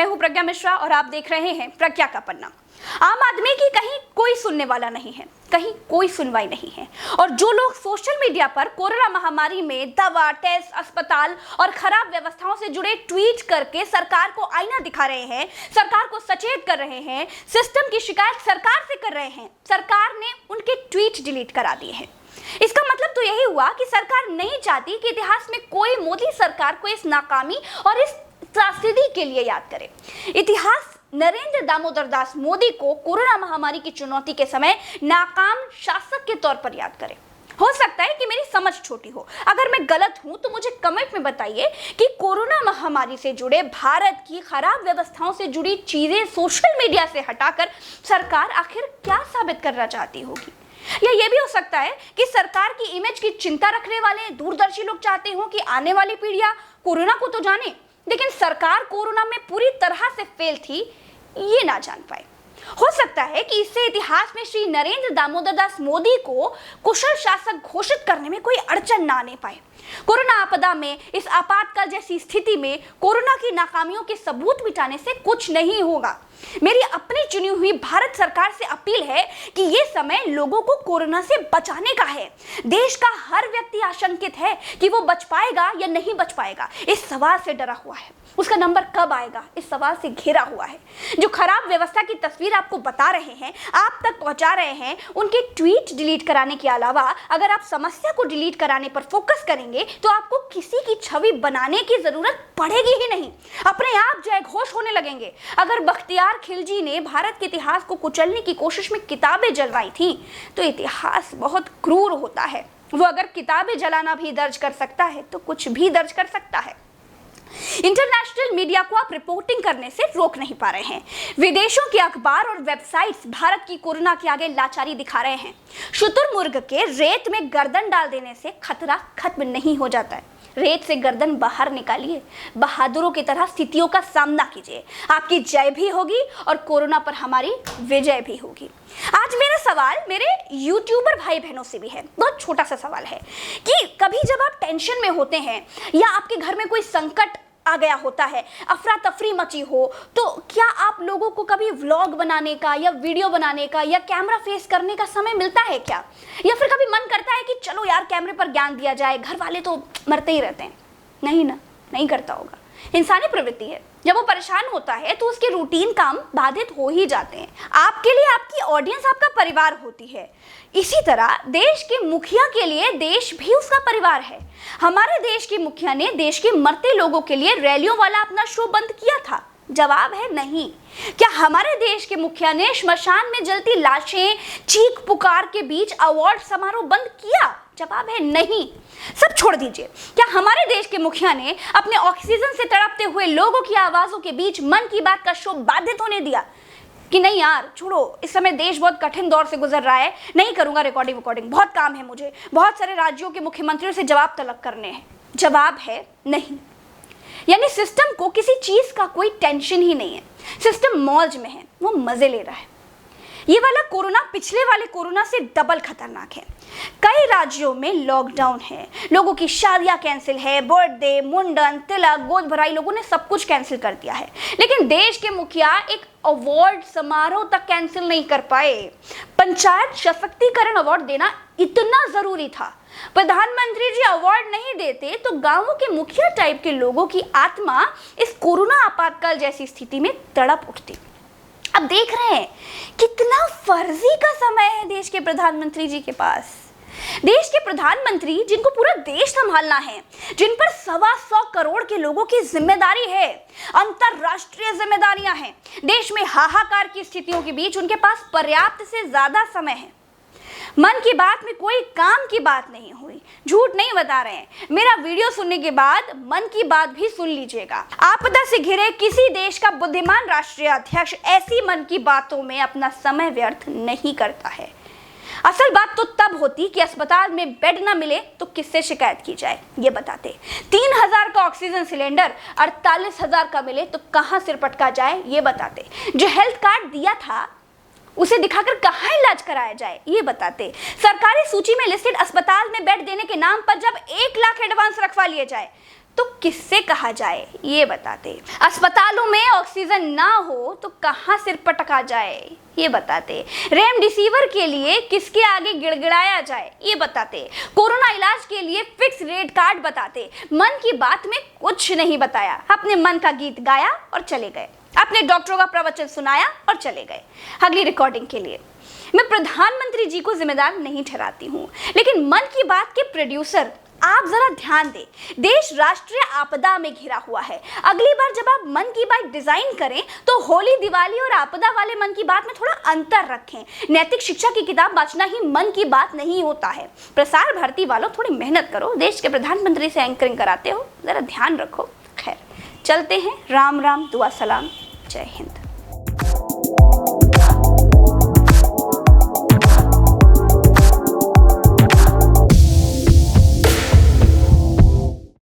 मैं हूं प्रज्ञा मिश्रा और आप देख रहे हैं प्रज्ञा का पन्ना। आम आदमी की कहीं कोई सुनने वाला नहीं है, कहीं कोई सुनवाई नहीं है। और जो लोग सोशल मीडिया पर कोरोना महामारी में दवा, टेस्ट, अस्पताल और खराब व्यवस्थाओं से जुड़े ट्वीट करके सरकार को आईना दिखा रहे हैं, सरकार को सचेत कर रहे हैं, सिस्टम की शिकायत सरकार से कर रहे हैं, सरकार ने उनके ट्वीट डिलीट करा दिए हैं। इसका मतलब तो यही हुआ कि सरकार नहीं चाहती कि इतिहास में कोई मोदी सरकार को इस नाकामी और इस त्रासदी के लिए याद करे। इतिहास नरेंद्र दामोदर दास मोदी को कोरोना महामारी की चुनौती के समय नाकाम शासक के तौर पर याद करे। हो सकता है कि मेरी समझ छोटी हो, अगर मैं गलत हूं तो मुझे कमेंट में बताइए कि कोरोना महामारी से जुड़े भारत की खराब व्यवस्थाओं से जुड़ी चीजें सोशल मीडिया से हटाकर सरकार आखिर क्या साबित करना चाहती होगी। या ये भी हो सकता है कि सरकार की इमेज की चिंता रखने वाले दूरदर्शी लोग चाहते हो कि आने वाली पीढ़ियां कोरोना को तो जाने, लेकिन सरकार कोरोना में पूरी तरह से फेल थी ये ना जान पाए। हो सकता है कि इससे इतिहास में श्री नरेंद्र दामोदर दास मोदी को कुशल शासक घोषित करने में कोई अड़चन ना आने पाए। कोरोना आपदा में, इस आपातकाल जैसी स्थिति में कोरोना की नाकामियों के सबूत मिटाने से कुछ नहीं होगा। मेरी अपनी चुनी हुई भारत सरकार से अपील है कि ये समय लोगों को कोरोना से बचाने का है। देश का हर व्यक्ति आशंकित है कि वो बच पाएगा या नहीं बच पाएगा, इस सवाल से डरा हुआ है। उसका नंबर कब आएगा, इस सवाल से घिरा हुआ है। जो खराब व्यवस्था की तस्वीर आपको बता रहे हैं, आप तक पहुंचा रहे हैं, उनके ट्वीट डिलीट कराने के अलावा अगर आप समस्या को डिलीट कराने पर फोकस करेंगे तो आपको किसी की छवि बनाने की जरूरत पड़ेगी ही नहीं। अपने आप जय घोष होने लगेंगे। अगर बख्तियार खिलजी ने भारत के इतिहास को कुचलने की कोशिश में किताबें जलवाई थी तो इतिहास बहुत क्रूर होता है। वो अगर किताबें जलाना भी दर्ज कर सकता है तो कुछ भी दर्ज कर सकता है। इंटरनेशनल मीडिया को आप रिपोर्टिंग करने से रोक नहीं पा रहे हैं। विदेशों के अखबार और वेबसाइट्स भारत की कोरोना के आगे लाचारी दिखा रहे हैं। शुतुरमुर्ग के रेत में गर्दन डाल देने से खतरा खत्म नहीं हो जाता है। रेत से गर्दन बाहर निकालिए, बहादुरों की तरह स्थितियों का सामना कीजिए। आपकी जय भी होगी और कोरोना पर हमारी विजय भी होगी। आज मेरा सवाल मेरे यूट्यूबर भाई बहनों से भी है। बहुत छोटा सा सवाल है कि कभी जब आप टेंशन में होते हैं या आपके घर में कोई संकट आ गया होता है, अफरा तफरी मची हो, तो क्या आप लोगों को कभी व्लॉग बनाने का या वीडियो बनाने का या कैमरा फेस करने का समय मिलता है क्या? या फिर कभी मन करता है कि चलो यार कैमरे पर ज्ञान दिया जाए, घर वाले तो मरते ही रहते हैं? नहीं ना, नहीं करता होगा। इंसानी प्रवृत्ति है। जब वो परेशान होता है तो उसके रूटीन काम बाधित हो ही जाते हैं। आपके लिए आपकी ऑडियंस आपका परिवार होती है। इसी तरह देश के मुखिया के लिए देश भी उसका परिवार है। हमारे देश के मुखिया ने देश के मरते लोगों के लिए रैलियों वाला अपना शो बंद किया था? जवाब है नहीं। क्या हमारे देश के मुखिया ने श्मशान में जलती लाशें, चीख पुकार के बीच अवार्ड समारोह बंद किया? जवाब है नहीं। सब छोड़ दीजिए। क्या हमारे देश के मुखिया ने अपने ऑक्सीजन से तड़पते हुए लोगों की आवाजों के बीच मन की बात का शो बाधित होने दिया कि नहीं यार छोड़ो, इस समय देश बहुत कठिन दौर से गुजर रहा है, नहीं करूंगा रिकॉर्डिंग, बहुत काम है मुझे, बहुत सारे राज्यों के मुख्यमंत्रियों से जवाब तलब करने हैं? जवाब है नहीं। यानी सिस्टम को किसी चीज का कोई टेंशन ही नहीं है। सिस्टम मौज में है, वो मजे ले रहा है। ये वाला कोरोना पिछले वाले कोरोना से डबल खतरनाक है। कई राज्यों में लॉकडाउन है, लोगों की शादियां कैंसिल है, बर्थडे, मुंडन, तिलक, गोद भराई, लोगों ने सब कुछ कैंसिल कर दिया है। लेकिन देश के मुखिया एक अवार्ड समारोह तक कैंसिल नहीं कर पाए। पंचायत सशक्तिकरण अवार्ड देना इतना जरूरी था। प्रधानमंत्री जी अवार्ड नहीं देते तो गांवों के मुखिया टाइप के लोगों की आत्मा इस कोरोना आपातकाल जैसी स्थिति में तड़प उठती। अब देख रहे हैं कितना फर्जी का समय है देश के प्रधानमंत्री जी के पास। देश के प्रधानमंत्री जिनको पूरा देश संभालना है, जिन पर 125 करोड़ के लोगों की जिम्मेदारी है, अंतरराष्ट्रीय जिम्मेदारियां हैं, देश में हाहाकार की स्थितियों के बीच उनके पास पर्याप्त से ज्यादा समय है। मन की बात में कोई काम की बात नहीं हुई, झूठ नहीं बता रहे हैं। मेरा वीडियो सुनने के बाद मन की बात भी सुन लीजिएगा। आपदा से घिरे किसी देश का बुद्धिमान राष्ट्रीय अध्यक्ष ऐसी मन की बातों में अपना समय व्यर्थ नहीं करता है। असल बात तो तब होती कि अस्पताल में बेड ना मिले तो किससे शिकायत की जाए, ये बताते। 3000 का ऑक्सीजन सिलेंडर 48,000 का मिले तो कहां सिर पटका जाए, ये बताते। जो हेल्थ कार्ड दिया था उसे दिखाकर कहां इलाज कराया जाए, ये बताते। सरकारी सूची में लिस्टेड अस्पताल में बेड देने के नाम पर जब 1 लाख एडवांस रखवा लिए जाए तो किससे कहा जाए ये बताते। अस्पतालों में ऑक्सीजन ना हो तो कहां सिर पटका जाए ये बताते। रेमडेसिविर के लिए किसके आगे गिड़गिड़ाया जाए ये बताते। कोरोना इलाज के लिए फिक्स रेट कार्ड बताते। मन की बात में कुछ नहीं बताया, अपने मन का गीत गाया और चले गए, अपने डॉक्टरों का प्रवचन सुनाया और चले गए। अगली रिकॉर्डिंग के लिए मैं प्रधानमंत्री जी को जिम्मेदार नहीं ठहराती हूँ, लेकिन मन की बात के प्रोड्यूसर आप जरा ध्यान दें। देश राष्ट्रीय आपदा में घिरा हुआ है। अगली बार जब आप मन की बात डिजाइन करें तो होली, दिवाली और आपदा वाले मन की बात में थोड़ा अंतर रखें। नैतिक शिक्षा की किताब बांटना ही मन की बात नहीं होता है। प्रसार भारती वालों थोड़ी मेहनत करो, देश के प्रधानमंत्री से एंकरिंग कराते हो, जरा ध्यान रखो। खैर चलते हैं, राम राम, दुआ सलाम, जय हिंद।